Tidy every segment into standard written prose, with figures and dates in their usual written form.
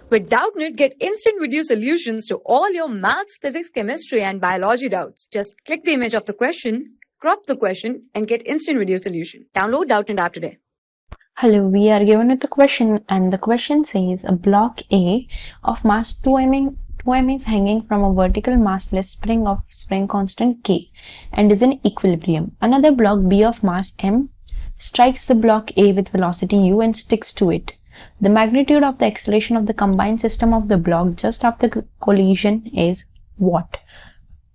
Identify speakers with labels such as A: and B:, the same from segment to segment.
A: With Doubtnut, get instant video solutions to all your maths, physics, chemistry, and biology doubts. Just click the image of the question, crop the question, and get instant video solution. Download Doubtnut app today.
B: Hello, we are given with the question, and the question says a block A of mass 2m is hanging from a vertical massless spring of spring constant K and is in equilibrium. Another block B of mass m strikes the block A with velocity u and sticks to it. The magnitude of the acceleration of the combined system of the block just after collision is what?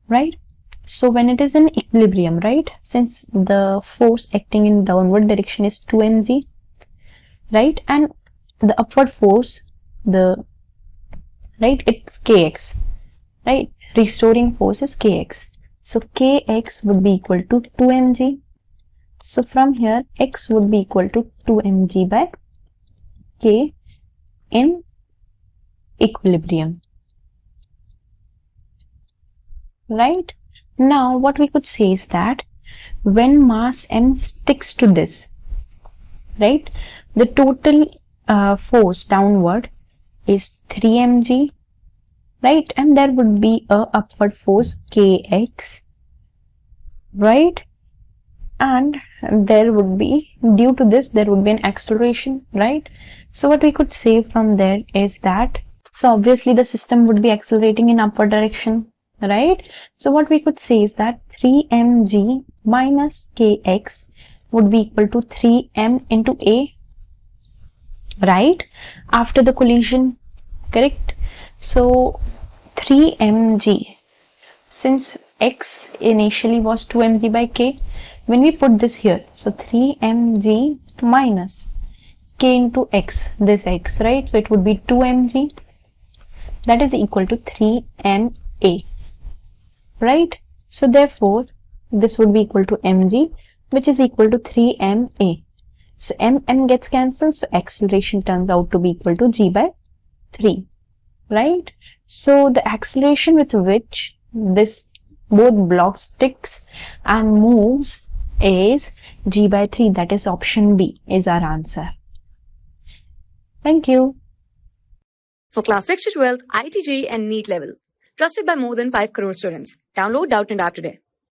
B: Right? So when it is in equilibrium, right? Since the force acting in downward direction is 2mg, right, and the upward force, it's kx, right, restoring force is kx, so kx would be equal to 2mg. So from here x would be equal to 2mg by k in equilibrium, right? Now what we could say is that when mass m sticks to this, right, the total force downward is 3mg, right, and there would be a upward force kx, right, and there would be, due to this, there would be an acceleration, right? So what we could say from there is that, so obviously the system would be accelerating in upward direction, right? So what we could say is that 3mg minus kx would be equal to 3m into a, right, after the collision, correct? So 3mg, since x initially was 2mg by k, when we put this here, so 3mg minus k into x, this x, right, so it would be 2mg, that is equal to 3ma, right? So therefore this would be equal to mg, which is equal to 3ma. So m gets cancelled, so acceleration turns out to be equal to g by 3, right? So the acceleration with which this both blocks sticks and moves is g by 3, that is option B is our answer. Thank you.
A: For class 6 to 12, IIT JEE and NEET level. Trusted by more than 5 crore students. Download Doubtnut app today.